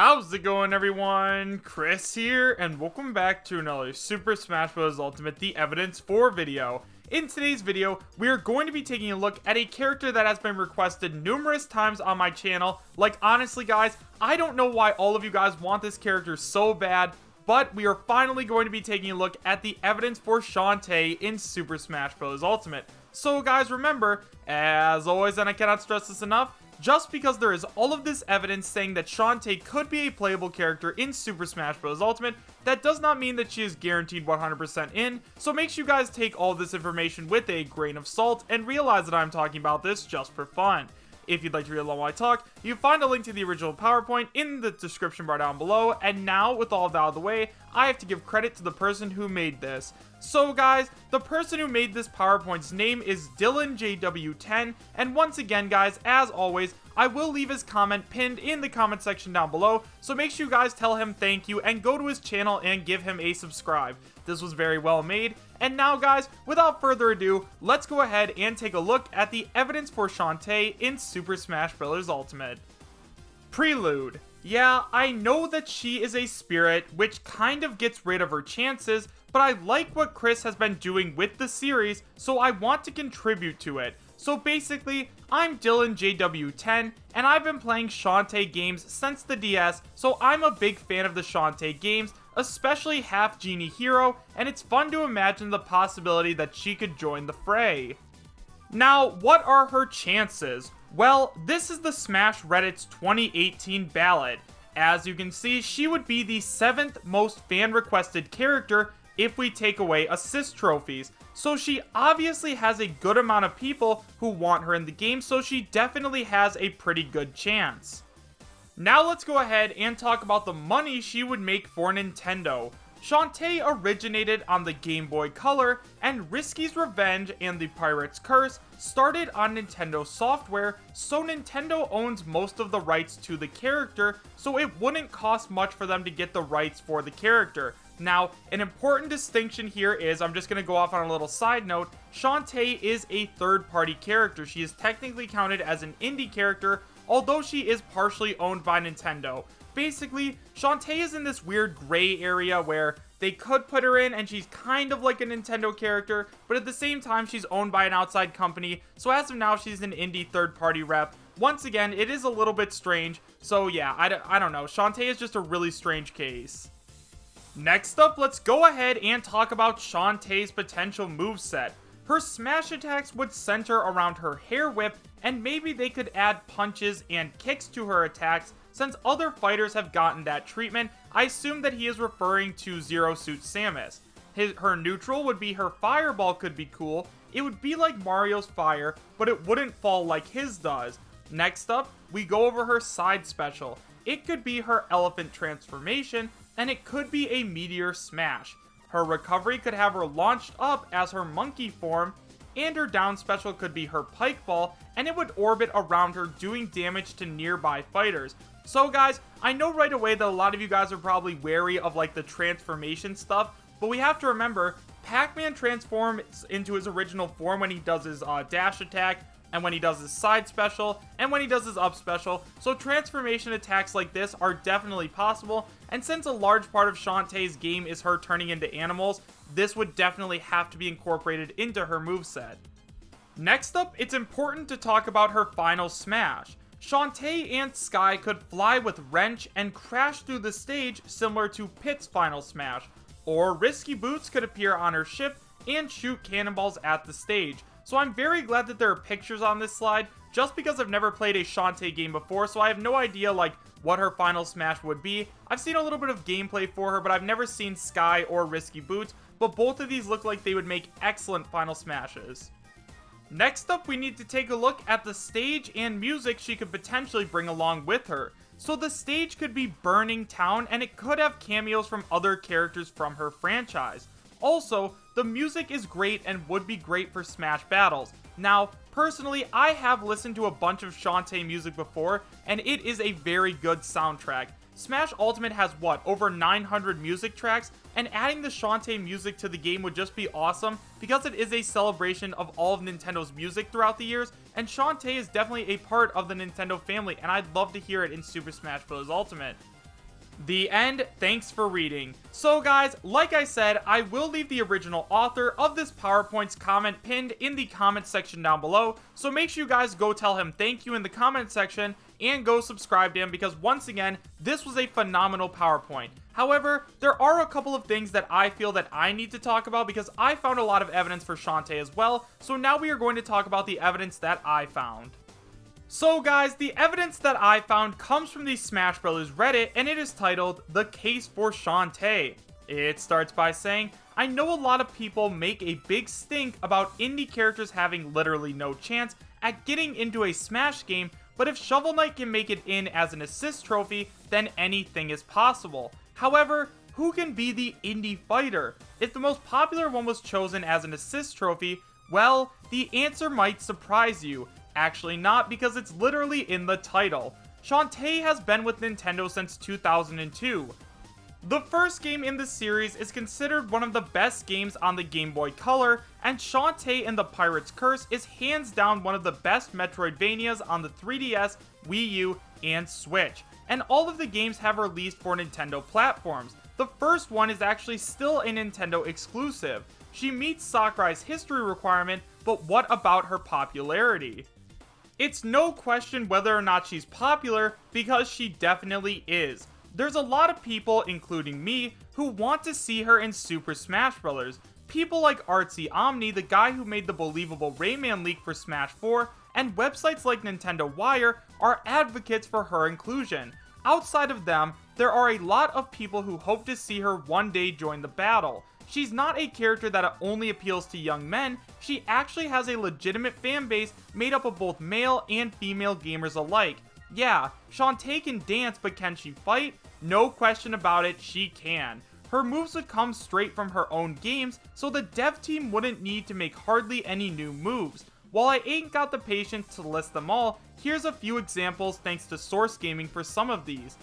How's it going, everyone? Chris here, and welcome back to another Super Smash Bros. Ultimate The Evidence 4 video. In today's video, we are going to be taking a look at a character that has been requested numerous times on my channel. Like, honestly guys, I don't know why all of you guys want this character so bad, but we are finally going to be taking a look at the evidence for Shantae in Super Smash Bros. Ultimate. So guys, remember, as always, and I cannot stress this enough, just because there is all of this evidence saying that Shantae could be a playable character in Super Smash Bros. Ultimate, that does not mean that she is guaranteed 100% in, so make sure you guys take all this information with a grain of salt and realize that I'm talking about this just for fun. If you'd like to read along while I talk, you can find a link to the original PowerPoint in the description bar down below, and now, with all of that out of the way, I have to give credit to the person who made this. So guys, the person who made this PowerPoint's name is Dillon JW10, and once again guys, as always, I will leave his comment pinned in the comment section down below, so make sure you guys tell him thank you and go to his channel and give him a subscribe. This was very well made, and now guys, without further ado, let's go ahead and take a look at the evidence for Shantae in Super Smash Bros. Ultimate. Prelude. Yeah, I know that she is a spirit, which kind of gets rid of her chances, but I like what Chris has been doing with the series, so I want to contribute to it. So basically, I'm Dillon JW10, and I've been playing Shantae games since the DS, so I'm a big fan of the Shantae games, especially Half Genie Hero, and it's fun to imagine the possibility that she could join the fray. Now, what are her chances? Well, this is the Smash Reddit's 2018 ballot. As you can see, she would be the 7th most fan-requested character if we take away assist trophies. So she obviously has a good amount of people who want her in the game, so she definitely has a pretty good chance. Now let's go ahead and talk about the money she would make for Nintendo. Shantae originated on the Game Boy Color, and Risky's Revenge and the Pirate's Curse started on Nintendo software, so Nintendo owns most of the rights to the character, so it wouldn't cost much for them to get the rights for the character. Now, an important distinction here is, I'm just going to go off on a little side note, Shantae is a third-party character. She is technically counted as an indie character, although she is partially owned by Nintendo. Basically, Shantae is in this weird gray area where they could put her in and she's kind of like a Nintendo character, but at the same time she's owned by an outside company, so as of now she's an indie third-party rep. Once again, it is a little bit strange, so yeah, I don't know. Shantae is just a really strange case. Next up, let's go ahead and talk about Shantae's potential moveset. Her smash attacks would center around her hair whip, and maybe they could add punches and kicks to her attacks. Since other fighters have gotten that treatment, I assume that he is referring to Zero Suit Samus. Her neutral would be her fireball could be cool. It would be like Mario's fire, but it wouldn't fall like his does. Next up, we go over her side special. It could be her elephant transformation, and it could be a meteor smash. Her recovery could have her launched up as her monkey form, and her down special could be her pike ball, and it would orbit around her doing damage to nearby fighters. So guys, I know right away that a lot of you guys are probably wary of like the transformation stuff, but we have to remember, Pac-Man transforms into his original form when he does his dash attack, and when he does his side special, and when he does his up special, so transformation attacks like this are definitely possible, and since a large part of Shantae's game is her turning into animals, this would definitely have to be incorporated into her moveset. Next up, it's important to talk about her final smash. Shantae and Sky could fly with Wrench and crash through the stage similar to Pit's final smash, or Risky Boots could appear on her ship and shoot cannonballs at the stage. So I'm very glad that there are pictures on this slide, just because I've never played a Shantae game before, so I have no idea like what her final smash would be. I've seen a little bit of gameplay for her, but I've never seen Sky or Risky Boots, but both of these look like they would make excellent final smashes. Next up, we need to take a look at the stage and music she could potentially bring along with her. So the stage could be Burning Town, and it could have cameos from other characters from her franchise. Also, the music is great and would be great for Smash battles. Now, personally, I have listened to a bunch of Shantae music before, and it is a very good soundtrack. Smash Ultimate has what, over 900 music tracks, and adding the Shantae music to the game would just be awesome because it is a celebration of all of Nintendo's music throughout the years, and Shantae is definitely a part of the Nintendo family, and I'd love to hear it in Super Smash Bros. Ultimate. The end. Thanks for reading. So guys, like I said, I will leave the original author of this PowerPoint's comment pinned in the comment section down below, so make sure you guys go tell him thank you in the comment section and go subscribe to him, because once again, this was a phenomenal PowerPoint. However, there are a couple of things that I feel that I need to talk about because I found a lot of evidence for Shantae as well, so now we are going to talk about the evidence that I found. So guys, the evidence that I found comes from the Smash Bros. Reddit, and it is titled, "The Case for Shantae." It starts by saying, "I know a lot of people make a big stink about indie characters having literally no chance at getting into a Smash game, but if Shovel Knight can make it in as an assist trophy, then anything is possible. However, who can be the indie fighter? If the most popular one was chosen as an assist trophy, well, the answer might surprise you. Actually not, because it's literally in the title. Shantae has been with Nintendo since 2002. The first game in the series is considered one of the best games on the Game Boy Color, and Shantae and the Pirate's Curse is hands down one of the best Metroidvanias on the 3DS, Wii U, and Switch. And all of the games have released for Nintendo platforms. The first one is actually still a Nintendo exclusive. She meets Sakurai's history requirement, but what about her popularity? It's no question whether or not she's popular, because she definitely is. There's a lot of people, including me, who want to see her in Super Smash Bros. People like Artsy Omni, the guy who made the believable Rayman leak for Smash 4, and websites like Nintendo Wire are advocates for her inclusion. Outside of them, there are a lot of people who hope to see her one day join the battle. She's not a character that only appeals to young men, she actually has a legitimate fan base made up of both male and female gamers alike. Yeah, Shantae can dance, but can she fight? No question about it, she can. Her moves would come straight from her own games, so the dev team wouldn't need to make hardly any new moves. While I ain't got the patience to list them all, here's a few examples thanks to Source Gaming for some of these.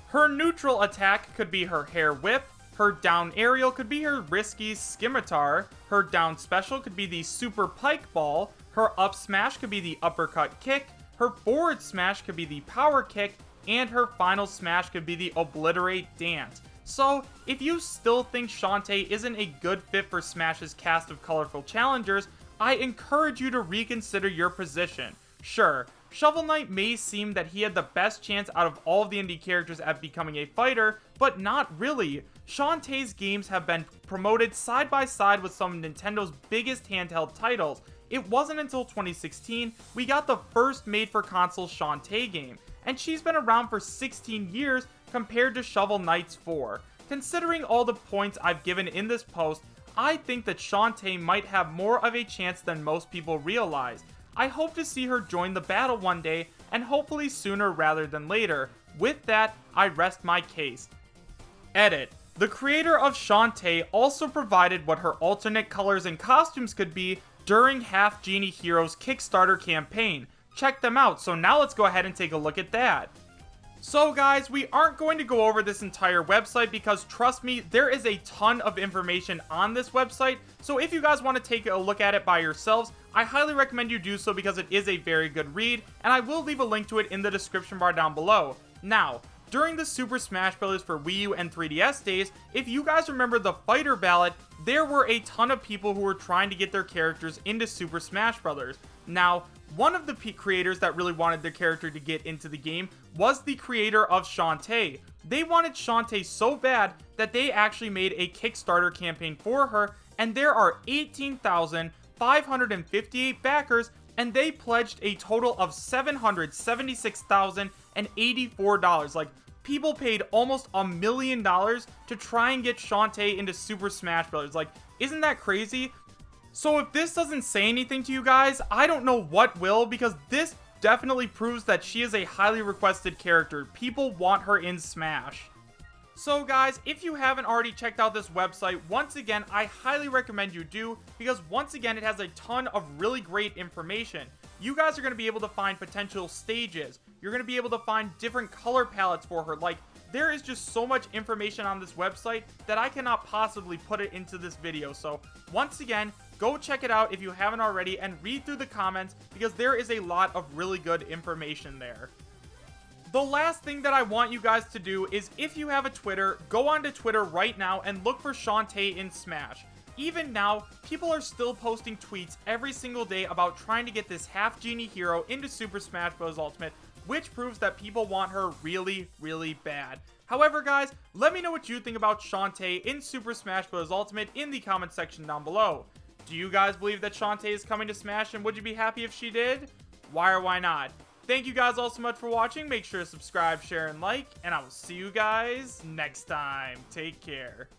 Her neutral attack could be her hair whip, her down aerial could be her risky scimitar, her down special could be the super pike ball, her up smash could be the uppercut kick, her forward smash could be the power kick, and her final smash could be the obliterate dance. So, if you still think Shantae isn't a good fit for Smash's cast of colorful challengers, I encourage you to reconsider your position. Sure, Shovel Knight may seem that he had the best chance out of all of the indie characters at becoming a fighter, but not really. Shantae's games have been promoted side by side with some of Nintendo's biggest handheld titles. It wasn't until 2016 we got the first made-for-console Shantae game, and she's been around for 16 years compared to Shovel Knight's 4. Considering all the points I've given in this post, I think that Shantae might have more of a chance than most people realize. I hope to see her join the battle one day, and hopefully sooner rather than later. With that, I rest my case. Edit. The creator of Shantae also provided what her alternate colors and costumes could be during Half Genie Heroes Kickstarter campaign. Check them out, so now let's go ahead and take a look at that. So guys, we aren't going to go over this entire website because trust me, there is a ton of information on this website, so if you guys want to take a look at it by yourselves, I highly recommend you do so because it is a very good read, and I will leave a link to it in the description bar down below. Now, during the Super Smash Bros. For Wii U and 3DS days, if you guys remember the fighter ballot, there were a ton of people who were trying to get their characters into Super Smash Bros. Now, one of the creators that really wanted their character to get into the game was the creator of Shantae. They wanted Shantae so bad that they actually made a Kickstarter campaign for her, and there are 18,558 backers, and they pledged a total of $776,084. Like, people paid almost $1 million to try and get Shantae into Super Smash Bros. Like, isn't that crazy? So if this doesn't say anything to you guys, I don't know what will, because this definitely proves that she is a highly requested character. People want her in Smash. So guys, if you haven't already checked out this website, once again, I highly recommend you do, because once again, it has a ton of really great information. You guys are going to be able to find potential stages. You're going to be able to find different color palettes for her. Like, there is just so much information on this website that I cannot possibly put it into this video. So once again, go check it out if you haven't already and read through the comments, because there is a lot of really good information there. The last thing that I want you guys to do is, if you have a Twitter, go onto Twitter right now and look for Shantae in Smash. Even now, people are still posting tweets every single day about trying to get this half genie hero into Super Smash Bros. Ultimate, which proves that people want her really, really bad. However, guys, let me know what you think about Shantae in Super Smash Bros. Ultimate in the comment section down below. Do you guys believe that Shantae is coming to Smash, and would you be happy if she did? Why or why not? Thank you guys all so much for watching. Make sure to subscribe, share, and like, and I will see you guys next time. Take care.